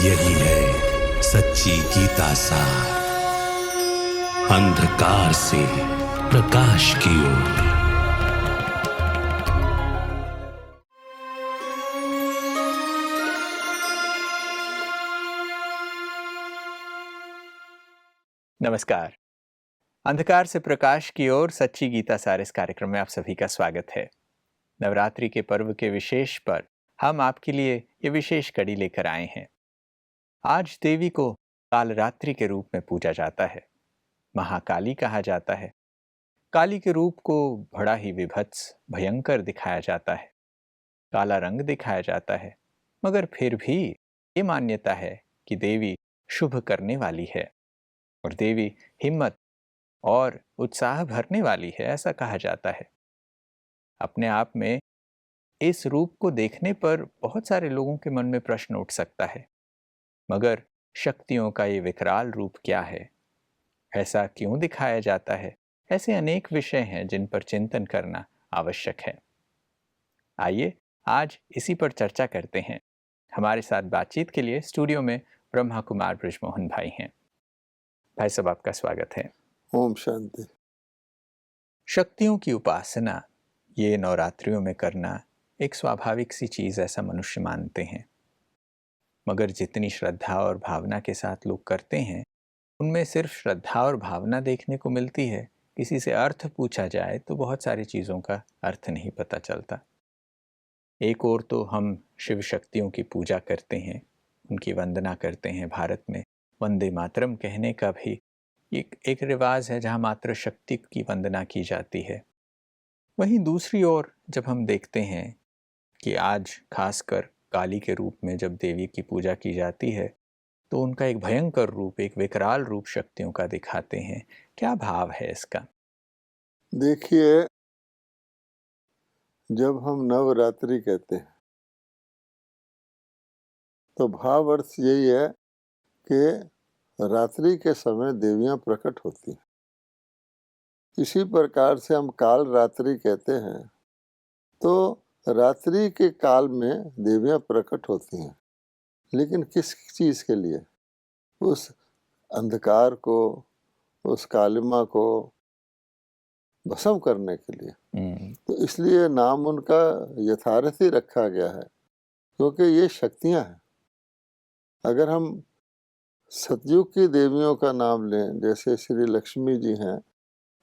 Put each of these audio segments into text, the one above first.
यही है सच्ची गीता सार। अंधकार से प्रकाश की ओर। नमस्कार। अंधकार से प्रकाश की ओर सच्ची गीता सार इस कार्यक्रम में आप सभी का स्वागत है। नवरात्रि के पर्व के विशेष पर हम आपके लिए ये विशेष कड़ी लेकर आए हैं। आज देवी को कालरात्रि के रूप में पूजा जाता है। महाकाली कहा जाता है। काली के रूप को बड़ा ही विभत्स भयंकर दिखाया जाता है। काला रंग दिखाया जाता है, मगर फिर भी ये मान्यता है कि देवी शुभ करने वाली है और देवी हिम्मत और उत्साह भरने वाली है, ऐसा कहा जाता है। अपने आप में इस रूप को देखने पर बहुत सारे लोगों के मन में प्रश्न उठ सकता है, मगर शक्तियों का ये विकराल रूप क्या है? ऐसा क्यों दिखाया जाता है? ऐसे अनेक विषय हैं जिन पर चिंतन करना आवश्यक है। आइए आज इसी पर चर्चा करते हैं। हमारे साथ बातचीत के लिए स्टूडियो में ब्रह्मा कुमार बृजमोहन भाई हैं। भाई साहब, आपका स्वागत है। ओम शांति। शक्तियों की उपासना ये नवरात्रियों में करना एक स्वाभाविक सी चीज़ ऐसा मनुष्य मानते हैं, मगर जितनी श्रद्धा और भावना के साथ लोग करते हैं उनमें सिर्फ श्रद्धा और भावना देखने को मिलती है। किसी से अर्थ पूछा जाए तो बहुत सारी चीज़ों का अर्थ नहीं पता चलता। एक ओर तो हम शिव शक्तियों की पूजा करते हैं, उनकी वंदना करते हैं। भारत में वंदे मातरम कहने का भी एक रिवाज है जहाँ मात्र शक्ति की वंदना की जाती है। वहीं दूसरी ओर जब हम देखते हैं कि आज खासकर काली के रूप में जब देवी की पूजा की जाती है तो उनका एक भयंकर रूप, एक विकराल रूप शक्तियों का दिखाते हैं। क्या भाव है इसका? देखिए, जब हम नवरात्रि कहते हैं तो भाव अर्थ यही है कि रात्रि के समय देवियां प्रकट होती हैं। इसी प्रकार से हम काल रात्रि कहते हैं तो रात्रि के काल में देवियां प्रकट होती हैं, लेकिन किस चीज़ के लिए? उस अंधकार को, उस कालिमा को भस्म करने के लिए। तो इसलिए नाम उनका यथार्थ ही रखा गया है, क्योंकि ये शक्तियां हैं। अगर हम सतयुग की देवियों का नाम लें, जैसे श्री लक्ष्मी जी हैं,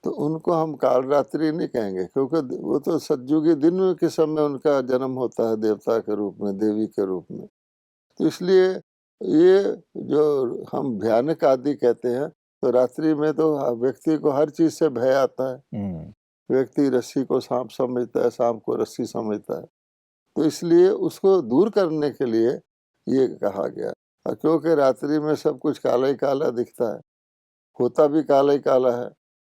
तो उनको हम कालरात्रि नहीं कहेंगे, क्योंकि वो तो सतयुगी दिन के समय उनका जन्म होता है देवता के रूप में, देवी के रूप में। तो इसलिए ये जो हम भयानक आदि कहते हैं, तो रात्रि में तो व्यक्ति को हर चीज से भय आता है। व्यक्ति रस्सी को सांप समझता है, सांप को रस्सी समझता है। तो इसलिए उसको दूर करने के लिए ये कहा गया। और क्योंकि रात्रि में सब कुछ काला ही काला दिखता है, होता भी काला ही काला है,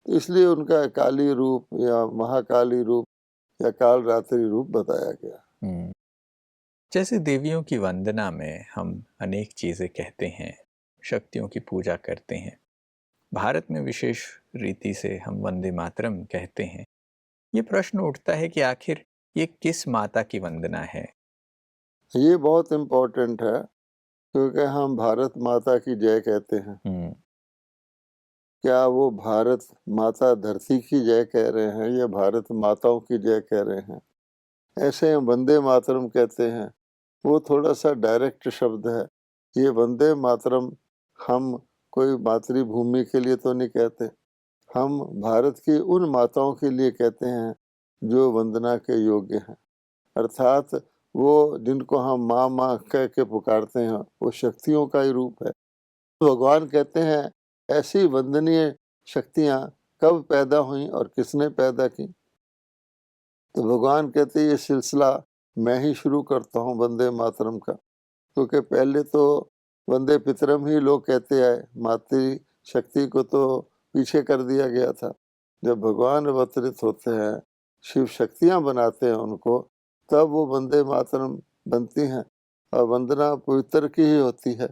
तो इसलिए उनका काली रूप या महाकाली रूप या काल रात्रि रूप बताया गया। जैसे देवियों की वंदना में हम अनेक चीज़ें कहते हैं, शक्तियों की पूजा करते हैं। भारत में विशेष रीति से हम वंदे मातरम कहते हैं। ये प्रश्न उठता है कि आखिर ये किस माता की वंदना है? ये बहुत इम्पोर्टेंट है, क्योंकि हम भारत माता की जय कहते हैं। क्या वो भारत माता धरती की जय कह रहे हैं या भारत माताओं की जय कह रहे हैं? ऐसे हम वंदे मातरम कहते हैं, वो थोड़ा सा डायरेक्ट शब्द है। ये वंदे मातरम हम कोई मातृभूमि के लिए तो नहीं कहते, हम भारत की उन माताओं के लिए कहते हैं जो वंदना के योग्य हैं। अर्थात वो जिनको हम माँ माँ कह के पुकारते हैं, वो शक्तियों का ही रूप है। तो भगवान कहते हैं ऐसी वंदनीय शक्तियाँ कब पैदा हुई और किसने पैदा की? तो भगवान कहते हैं ये सिलसिला मैं ही शुरू करता हूँ वंदे मातरम का, क्योंकि पहले तो वंदे पितरम ही लोग कहते आए, मातृ शक्ति को तो पीछे कर दिया गया था। जब भगवान अवतरित होते हैं, शिव शक्तियाँ बनाते हैं उनको, तब वो वंदे मातरम बनती हैं और वंदना पवित्र की ही होती है।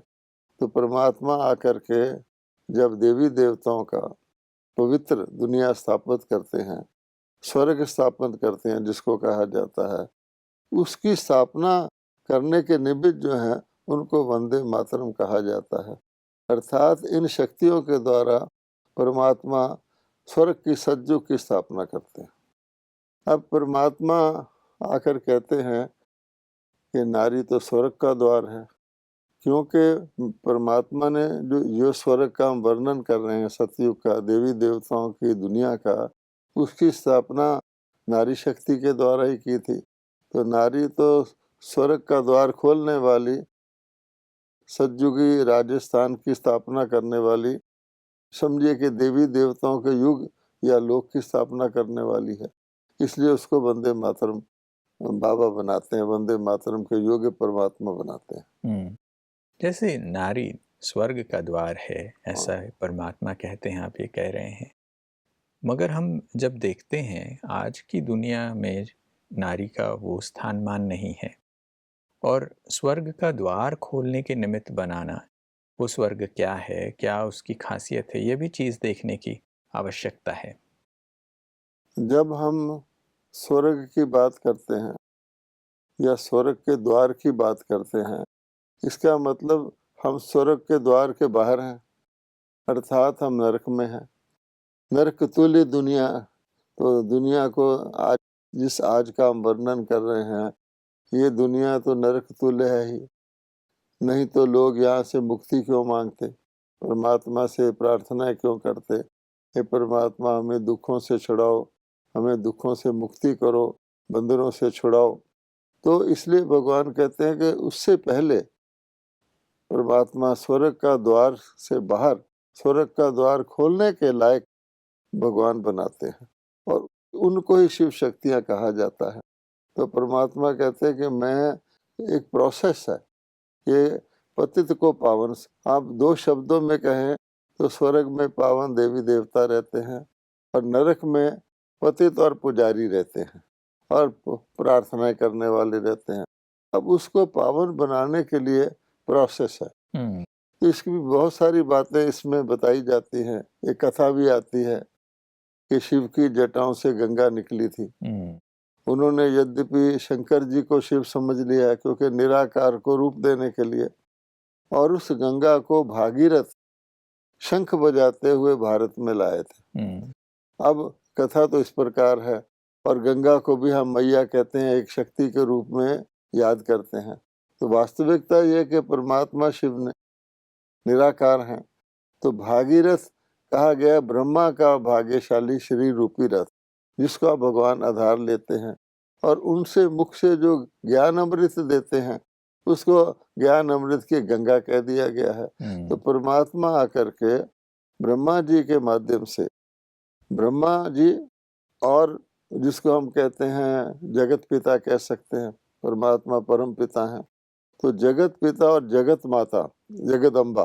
तो परमात्मा आकर के जब देवी देवताओं का पवित्र दुनिया स्थापित करते हैं, स्वर्ग स्थापित करते हैं जिसको कहा जाता है, उसकी स्थापना करने के निमित्त जो है उनको वंदे मातरम कहा जाता है। अर्थात इन शक्तियों के द्वारा परमात्मा स्वर्ग की सज्जों की स्थापना करते हैं। अब परमात्मा आकर कहते हैं कि नारी तो स्वर्ग का द्वार है, क्योंकि परमात्मा ने जो स्वर्ग का हम वर्णन कर रहे हैं, सतयुग का, देवी देवताओं की दुनिया का, उसकी स्थापना नारी शक्ति के द्वारा ही की थी। तो नारी तो स्वर्ग का द्वार खोलने वाली, सतयुगी राजस्थान की स्थापना करने वाली, समझिए कि देवी देवताओं के युग या लोक की स्थापना करने वाली है। इसलिए उसको वंदे मातरम बाबा बनाते हैं, वंदे मातरम के योग्य परमात्मा बनाते हैं। जैसे नारी स्वर्ग का द्वार है, ऐसा परमात्मा कहते हैं, आप ये कह रहे हैं। मगर हम जब देखते हैं आज की दुनिया में नारी का वो स्थान मान नहीं है, और स्वर्ग का द्वार खोलने के निमित्त बनाना, वो स्वर्ग क्या है, क्या उसकी खासियत है, ये भी चीज़ देखने की आवश्यकता है। जब हम स्वर्ग की बात करते हैं या स्वर्ग के द्वार की बात करते हैं, इसका मतलब हम स्वर्ग के द्वार के बाहर हैं, अर्थात हम नरक में हैं। नरक तुल्य दुनिया, तो दुनिया को आज का हम वर्णन कर रहे हैं, ये दुनिया तो नरक तुल्य है ही। नहीं तो लोग यहाँ से मुक्ति क्यों मांगते, परमात्मा से प्रार्थना क्यों करते, हे परमात्मा हमें दुखों से छुड़ाओ, हमें दुखों से मुक्ति करो, बंधनों से छुड़ाओ। तो इसलिए भगवान कहते हैं कि उससे पहले परमात्मा स्वर्ग का द्वार से बाहर, स्वर्ग का द्वार खोलने के लायक भगवान बनाते हैं, और उनको ही शिव शक्तियाँ कहा जाता है। तो परमात्मा कहते हैं कि मैं, एक प्रोसेस है कि पतित को पावन, आप दो शब्दों में कहें तो स्वर्ग में पावन देवी देवता रहते हैं, और नरक में पतित और पुजारी रहते हैं, और प्रार्थनाएं करने वाले रहते हैं। अब उसको पावन बनाने के लिए प्रोसेस है। तो इसकी भी बहुत सारी बातें इसमें बताई जाती हैं। एक कथा भी आती है कि शिव की जटाओं से गंगा निकली थी। उन्होंने यद्यपि शंकर जी को शिव समझ लिया है, क्योंकि निराकार को रूप देने के लिए, और उस गंगा को भागीरथ शंख बजाते हुए भारत में लाए थे। अब कथा तो इस प्रकार है, और गंगा को भी हम मैया कहते हैं, एक शक्ति के रूप में याद करते हैं। तो वास्तविकता यह कि परमात्मा शिव ने निराकार हैं। तो भागीरथ कहा गया ब्रह्मा का भाग्यशाली श्री रूपी रथ, जिसको आप भगवान आधार लेते हैं, और उनसे मुख से जो ज्ञान अमृत देते हैं, उसको ज्ञान अमृत की गंगा कह दिया गया है। तो परमात्मा आकर के ब्रह्मा जी के माध्यम से, ब्रह्मा जी और जिसको हम कहते हैं जगत पिता कह सकते हैं, परमात्मा परम पिता हैं। तो जगत पिता और जगत माता जगदम्बा,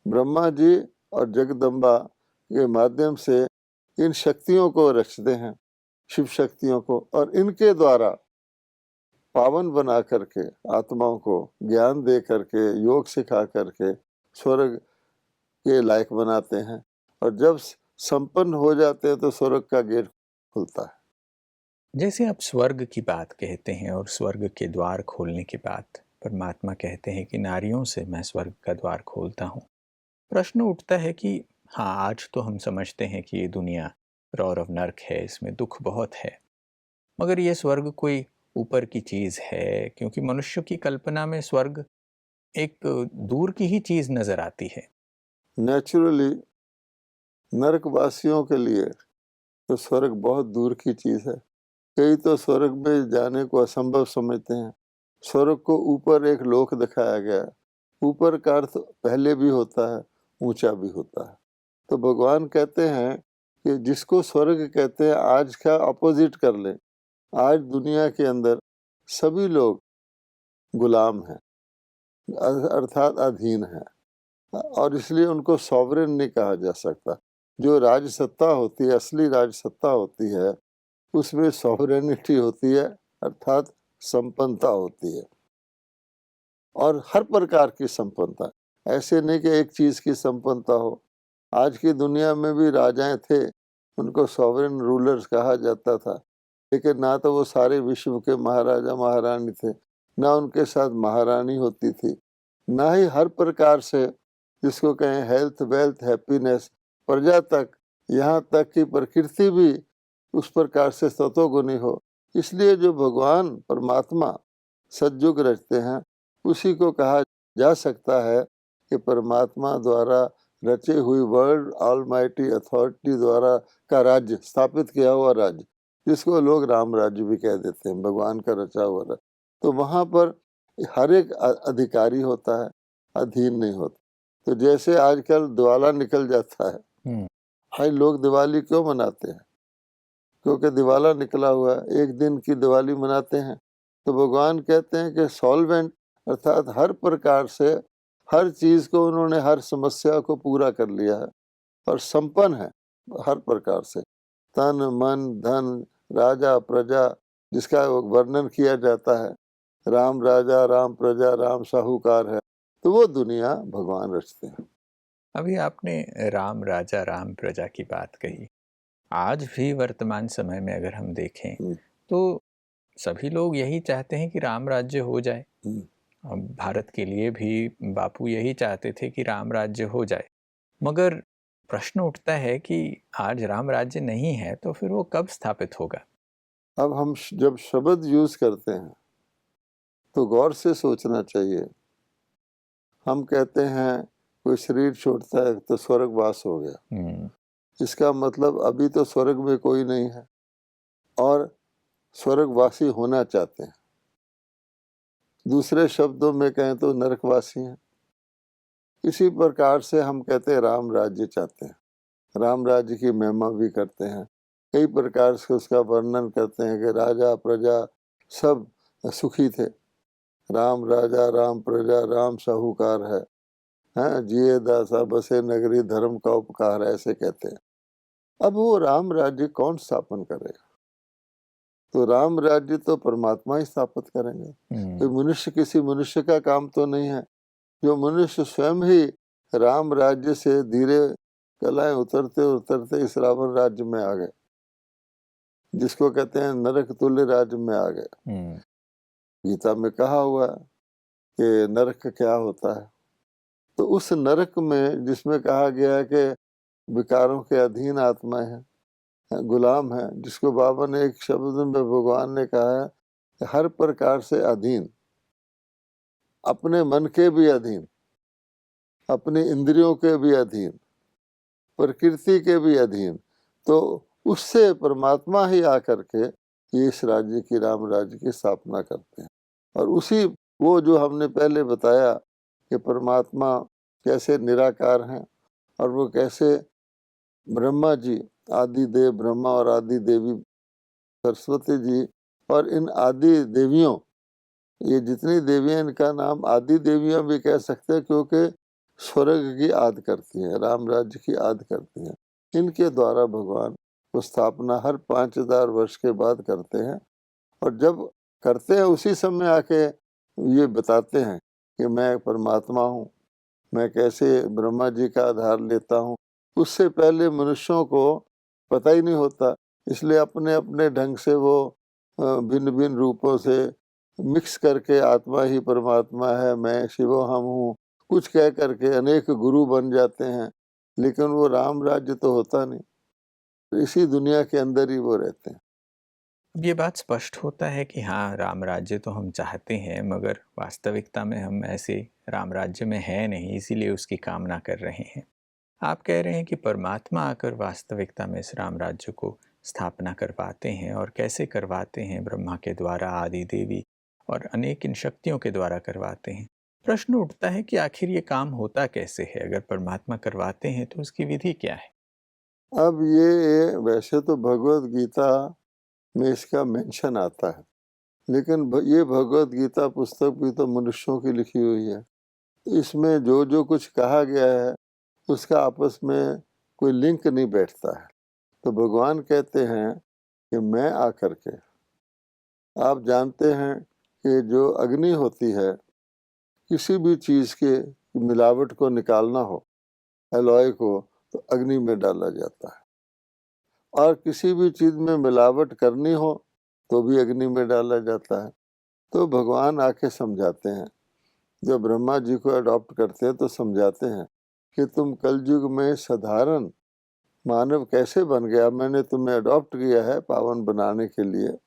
ब्रह्मा जी और जगदम्बा के माध्यम से इन शक्तियों को रचते हैं, शिव शक्तियों को, और इनके द्वारा पावन बना करके आत्माओं को ज्ञान दे करके, योग सिखा करके स्वर्ग के लायक बनाते हैं। और जब संपन्न हो जाते हैं तो स्वर्ग का गेट खुलता है। जैसे आप स्वर्ग की बात कहते हैं और स्वर्ग के द्वार खोलने की बात, परमात्मा कहते हैं कि नारियों से मैं स्वर्ग का द्वार खोलता हूँ। प्रश्न उठता है कि हाँ, आज तो हम समझते हैं कि ये दुनिया रौरव नर्क है, इसमें दुख बहुत है, मगर ये स्वर्ग कोई ऊपर की चीज़ है? क्योंकि मनुष्य की कल्पना में स्वर्ग एक दूर की ही चीज़ नज़र आती है। नेचुरली नरकवासियों के लिए तो स्वर्ग बहुत दूर की चीज़ है। कई तो स्वर्ग में जाने को असंभव समझते हैं। स्वर्ग को ऊपर एक लोक दिखाया गया है। ऊपर का अर्थ पहले भी होता है, ऊंचा भी होता है। तो भगवान कहते हैं कि जिसको स्वर्ग कहते हैं, आज का अपोजिट कर ले। आज दुनिया के अंदर सभी लोग गुलाम हैं, अर्थात अधीन हैं, और इसलिए उनको सॉवरेन नहीं कहा जा सकता। जो राजसत्ता होती है, असली राजसत्ता होती है, उसमें सॉवरेनिटी होती है, अर्थात संपन्नता होती है, और हर प्रकार की संपन्नता। ऐसे नहीं कि एक चीज की संपन्नता हो। आज की दुनिया में भी राजाएं थे, उनको सॉवरेन रूलर्स कहा जाता था, लेकिन ना तो वो सारे विश्व के महाराजा महारानी थे, ना उनके साथ महारानी होती थी। ना ही हर प्रकार से, जिसको कहें हेल्थ, वेल्थ, हैप्पीनेस, प्रजा तक, यहाँ तक कि प्रकृति भी उस प्रकार से सतोगुणी हो। इसलिए जो भगवान परमात्मा सतयुग रचते हैं, उसी को कहा जा सकता है कि परमात्मा द्वारा रचे हुई वर्ल्ड ऑलमाइटी अथॉरिटी द्वारा का राज्य, स्थापित किया हुआ राज्य, जिसको लोग राम राज्य भी कह देते हैं, भगवान का रचा हुआ राज्य। तो वहाँ पर हर एक अधिकारी होता है, अधीन नहीं होता। तो जैसे आजकल दिवाला निकल जाता है, आज लोग दिवाली क्यों मनाते हैं? क्योंकि दिवाला निकला हुआ है, एक दिन की दिवाली मनाते हैं। तो भगवान कहते हैं कि सॉल्वेंट, अर्थात हर प्रकार से हर चीज को उन्होंने, हर समस्या को पूरा कर लिया है और संपन्न है हर प्रकार से, तन मन धन, राजा प्रजा, जिसका वर्णन किया जाता है, राम राजा राम प्रजा राम साहूकार है। तो वो दुनिया भगवान रचते हैं। अभी आपने राम राजा राम प्रजा की बात कही। आज भी वर्तमान समय में अगर हम देखें तो सभी लोग यही चाहते हैं कि राम राज्य हो जाए। अब भारत के लिए भी बापू यही चाहते थे कि राम राज्य हो जाए, मगर प्रश्न उठता है कि आज राम राज्य नहीं है तो फिर वो कब स्थापित होगा? अब हम जब शब्द यूज करते हैं तो गौर से सोचना चाहिए। हम कहते हैं कोई शरीर छोड़ता है तो स्वर्गवास हो गया, इसका मतलब अभी तो स्वर्ग में कोई नहीं है और स्वर्गवासी होना चाहते हैं। दूसरे शब्दों में कहें तो नरकवासी हैं। इसी प्रकार से हम कहते हैं राम राज्य चाहते हैं, राम राज्य की महिमा भी करते हैं, कई प्रकार से उसका वर्णन करते हैं कि राजा प्रजा सब सुखी थे, राम राजा राम प्रजा राम साहूकार है, जिए दासा बसे नगरी धर्म का उपकार, ऐसे कहते हैं। अब वो राम राज्य कौन स्थापन करेगा? तो राम राज्य तो परमात्मा ही स्थापित करेंगे। तो मनुष्य, किसी मनुष्य का काम तो नहीं है। जो मनुष्य स्वयं ही राम राज्य से धीरे कलाएं उतरते उतरते इस रावण राज्य में आ गए, जिसको कहते हैं नरक तुल्य राज्य में आ गए। गीता में कहा हुआ है कि नरक क्या होता है। तो उस नरक में, जिसमें कहा गया है कि विकारों के अधीन आत्माएं हैं, गुलाम है, जिसको बाबा ने एक शब्द में भगवान ने कहा है कि हर प्रकार से अधीन, अपने मन के भी अधीन, अपनी इंद्रियों के भी अधीन, प्रकृति के भी अधीन। तो उससे परमात्मा ही आकर के ये इस राज्य की, राम राज्य की स्थापना करते हैं। और उसी वो जो हमने पहले बताया कि परमात्मा कैसे निराकार हैं और वो कैसे ब्रह्मा जी, आदि देव ब्रह्मा और आदि देवी सरस्वती जी, और इन आदि देवियों, ये जितनी देवियां, इनका नाम आदि देवियां भी कह सकते हैं, क्योंकि स्वर्ग की आद करती हैं, राम राज्य की आद करती हैं। इनके द्वारा भगवान को स्थापना हर 5000 वर्ष के बाद करते हैं। और जब करते हैं उसी समय आके ये बताते हैं कि मैं परमात्मा हूँ, मैं कैसे ब्रह्मा जी का आधार लेता हूँ। उससे पहले मनुष्यों को पता ही नहीं होता, इसलिए अपने अपने ढंग से वो भिन्न भिन्न रूपों से मिक्स करके आत्मा ही परमात्मा है, मैं शिवो हम हूँ, कुछ कह करके अनेक गुरु बन जाते हैं, लेकिन वो राम राज्य तो होता नहीं। इसी दुनिया के अंदर ही वो रहते हैं। अब ये बात स्पष्ट होता है कि हाँ, राम राज्य तो हम चाहते हैं, मगर वास्तविकता में हम ऐसे राम राज्य में है नहीं, इसीलिए उसकी कामना कर रहे हैं। आप कह रहे हैं कि परमात्मा आकर वास्तविकता में इस राम राज्य को स्थापना करवाते हैं, और कैसे करवाते हैं? ब्रह्मा के द्वारा, आदि देवी और अनेक इन शक्तियों के द्वारा करवाते हैं। प्रश्न उठता है कि आखिर ये काम होता कैसे है? अगर परमात्मा करवाते हैं तो उसकी विधि क्या है? अब ये वैसे तो भगवत गीता में इसका मेंशन आता है, लेकिन ये भगवत गीता पुस्तक भी तो मनुष्यों की लिखी हुई है। इसमें जो जो कुछ कहा गया है उसका आपस में कोई लिंक नहीं बैठता है। तो भगवान कहते हैं कि मैं आकर के, आप जानते हैं कि जो अग्नि होती है, किसी भी चीज़ के मिलावट को निकालना हो, एलॉय को, तो अग्नि में डाला जाता है, और किसी भी चीज़ में मिलावट करनी हो तो भी अग्नि में डाला जाता है। तो भगवान आके समझाते हैं जब ब्रह्मा जी को अडॉप्ट करते हैं तो समझाते हैं कि तुम कलयुग में साधारण मानव कैसे बन गया, मैंने तुम्हें अडॉप्ट किया है पावन बनाने के लिए,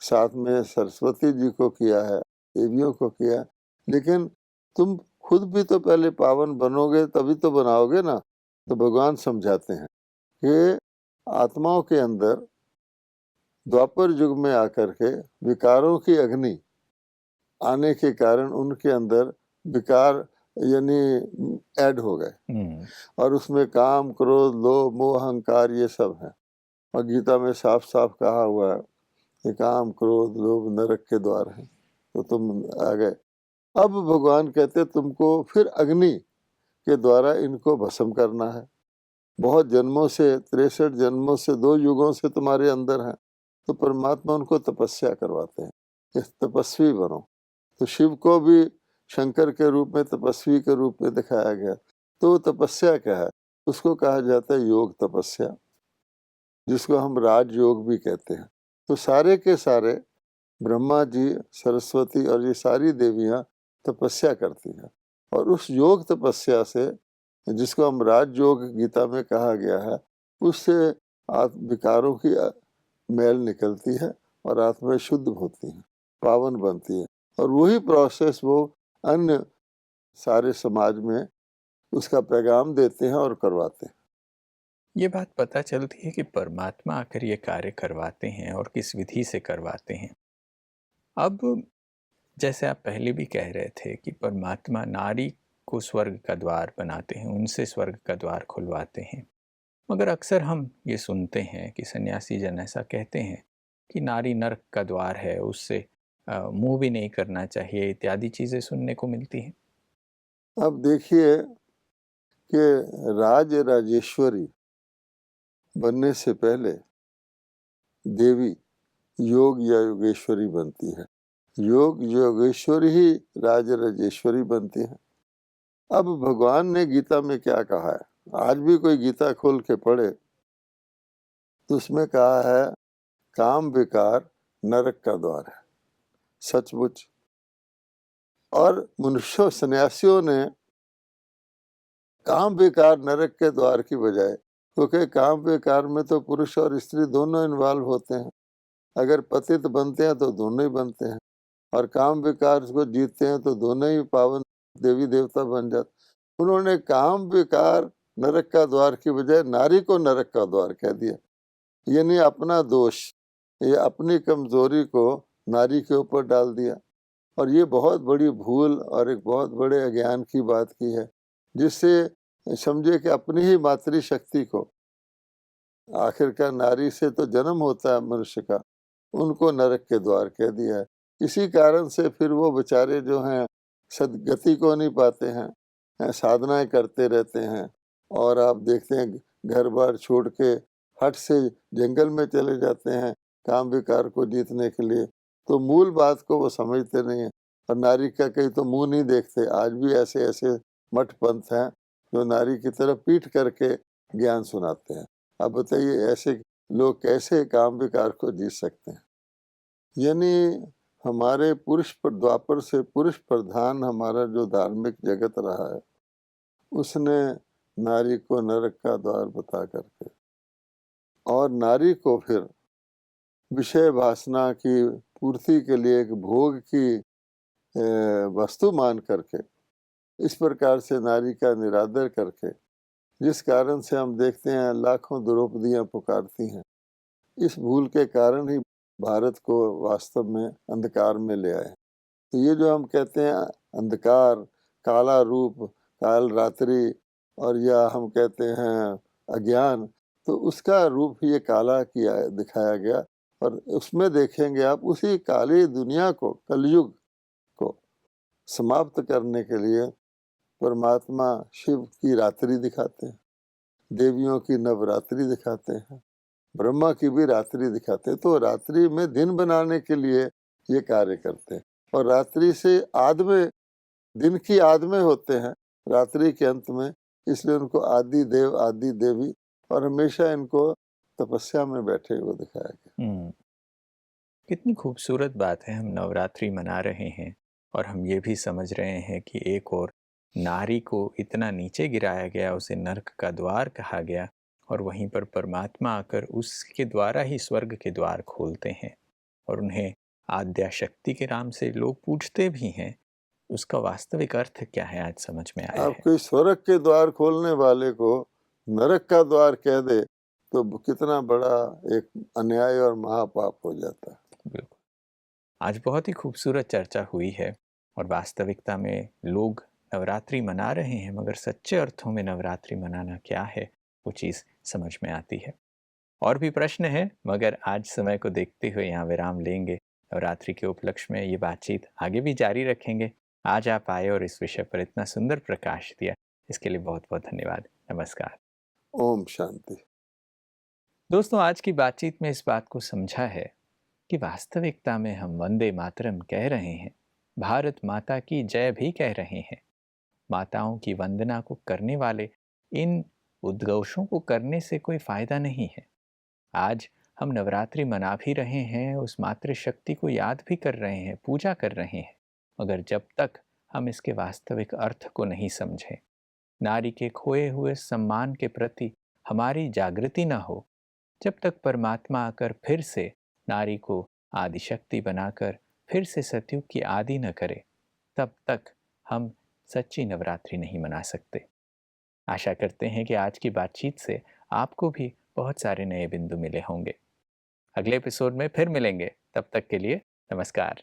साथ में सरस्वती जी को किया है, देवियों को किया है, लेकिन तुम खुद भी तो पहले पावन बनोगे तभी तो बनाओगे ना। तो भगवान समझाते हैं कि आत्माओं के अंदर द्वापर युग में आकर के विकारों की अग्नि आने के कारण उनके अंदर विकार यानी ऐड हो गए, और उसमें काम, क्रोध, लोभ, मोह, अहंकार ये सब है। और गीता में साफ साफ कहा हुआ है कि काम, क्रोध, लोभ नरक के द्वार हैं, तो तुम आ गए। अब भगवान कहते तुमको फिर अग्नि के द्वारा इनको भस्म करना है। बहुत जन्मों से, 63 जन्मों से, 2 युगों से तुम्हारे अंदर है, तो परमात्मा उनको तपस्या करवाते हैं कि तपस्वी बनो। तो शिव को भी शंकर के रूप में, तपस्वी के रूप में दिखाया गया। तो वो तपस्या क्या है? उसको कहा जाता है योग तपस्या, जिसको हम राजयोग भी कहते हैं। तो सारे के सारे ब्रह्मा जी, सरस्वती और ये सारी देवियां तपस्या करती हैं, और उस योग तपस्या से, जिसको हम राजयोग गीता में कहा गया है, उससे विकारों की मैल निकलती है और आत्मा शुद्ध होती है, पावन बनती है। और वही प्रोसेस वो अन्य सारे समाज में उसका पैगाम देते हैं और करवाते हैं। ये बात पता चलती है कि परमात्मा आकर ये कार्य करवाते हैं और किस विधि से करवाते हैं। अब जैसे आप पहले भी कह रहे थे कि परमात्मा नारी को स्वर्ग का द्वार बनाते हैं, उनसे स्वर्ग का द्वार खुलवाते हैं, मगर अक्सर हम ये सुनते हैं कि सन्यासी जन ऐसा कहते हैं कि नारी नरक का द्वार है, उससे मुंह भी नहीं करना चाहिए, इत्यादि चीज़ें सुनने को मिलती हैं। अब देखिए कि राजेश्वरी बनने से पहले देवी योग या योगेश्वरी बनती है, योग योगेश्वरी ही राजेश्वरी बनती है। अब भगवान ने गीता में क्या कहा है? आज भी कोई गीता खोल के पढ़े तो उसमें कहा है काम विकार नरक का द्वार है, सचमुच। और मनुष्यों, सन्यासियों ने काम विकार नरक के द्वार की बजाय, क्योंकि काम विकार में तो पुरुष और स्त्री दोनों इन्वॉल्व होते हैं, अगर पतित बनते हैं तो दोनों ही बनते हैं, और काम विकार को जीतते हैं तो दोनों ही पावन देवी देवता बन जाते। उन्होंने काम विकार नरक का द्वार की बजाय नारी को नरक का द्वार कह दिया, यानी अपना दोष, ये अपनी कमजोरी को नारी के ऊपर डाल दिया। और ये बहुत बड़ी भूल और एक बहुत बड़े अज्ञान की बात की है, जिससे समझे कि अपनी ही मातृशक्ति को, आखिरकार नारी से तो जन्म होता है मनुष्य का, उनको नरक के द्वार कह दिया है। इसी कारण से फिर वो बेचारे जो हैं सदगति को नहीं पाते हैं, साधनाएं करते रहते हैं, और आप देखते हैं घर बार छोड़ के हट से जंगल में चले जाते हैं काम विकार को जीतने के लिए। तो मूल बात को वो समझते नहीं है, और नारी का कहीं तो मुंह नहीं देखते। आज भी ऐसे ऐसे मठ पंथ हैं जो नारी की तरफ पीठ करके ज्ञान सुनाते हैं। अब बताइए ऐसे लोग कैसे काम विकार को जीत सकते हैं? यानी हमारे पुरुष पर, द्वापर से पुरुष प्रधान हमारा जो धार्मिक जगत रहा है, उसने नारी को नरक का द्वार बता करके, और नारी को फिर विषय वासना की पूर्ति के लिए एक भोग की वस्तु मान करके, इस प्रकार से नारी का निरादर करके, जिस कारण से हम देखते हैं लाखों द्रौपदियां पुकारती हैं। इस भूल के कारण ही भारत को वास्तव में अंधकार में ले आए। तो ये जो हम कहते हैं अंधकार, काला रूप, काल रात्रि, और या हम कहते हैं अज्ञान, तो उसका रूप ये काला किया दिखाया गया। और उसमें देखेंगे आप, उसी काली दुनिया को, कलयुग को समाप्त करने के लिए परमात्मा शिव की रात्रि दिखाते हैं, देवियों की नवरात्रि दिखाते हैं, ब्रह्मा की भी रात्रि दिखाते हैं। तो रात्रि में दिन बनाने के लिए ये कार्य करते हैं, और रात्रि से आद में, दिन की आद में होते हैं, रात्रि के अंत में, इसलिए उनको आदि देव, आदि देवी, और हमेशा इनको तपस्या में बैठे हुए दिखाया गया। कितनी खूबसूरत बात है, हम नवरात्रि मना रहे हैं और हम ये भी समझ रहे हैं कि एक और नारी को इतना नीचे गिराया गया, उसे नरक का द्वार कहा गया, और वहीं पर परमात्मा आकर उसके द्वारा ही स्वर्ग के द्वार खोलते हैं और उन्हें आद्या शक्ति के नाम से लोग पूछते भी हैं। उसका वास्तविक अर्थ क्या है आज समझ में आया आप है। कोई स्वर्ग के द्वार खोलने वाले को नरक का द्वार कह दे तो कितना बड़ा एक अन्याय और महापाप हो जाता है। बिल्कुल। आज बहुत ही खूबसूरत चर्चा हुई है और वास्तविकता में लोग नवरात्रि मना रहे हैं, मगर सच्चे अर्थों में नवरात्रि मनाना क्या है वो चीज़ समझ में आती है। और भी प्रश्न हैं, मगर आज समय को देखते हुए यहाँ विराम लेंगे। नवरात्रि के उपलक्ष्य में ये बातचीत आगे भी जारी रखेंगे। आज आप आए और इस विषय पर इतना सुंदर प्रकाश दिया, इसके लिए बहुत बहुत धन्यवाद। नमस्कार। ओम शांति। दोस्तों, आज की बातचीत में इस बात को समझा है कि वास्तविकता में हम वंदे मातरम कह रहे हैं, भारत माता की जय भी कह रहे हैं। माताओं की वंदना को करने वाले इन उद्घोषों को करने से कोई फायदा नहीं है। आज हम नवरात्रि मना भी रहे हैं, उस मातृशक्ति को याद भी कर रहे हैं, पूजा कर रहे हैं, मगर जब तक हम इसके वास्तविक अर्थ को नहीं समझें, नारी के खोए हुए सम्मान के प्रति हमारी जागृति न हो, जब तक परमात्मा आकर फिर से नारी को आदिशक्ति बनाकर फिर से सतयुग की आदि न करे, तब तक हम सच्ची नवरात्रि नहीं मना सकते। आशा करते हैं कि आज की बातचीत से आपको भी बहुत सारे नए बिंदु मिले होंगे। अगले एपिसोड में फिर मिलेंगे, तब तक के लिए नमस्कार।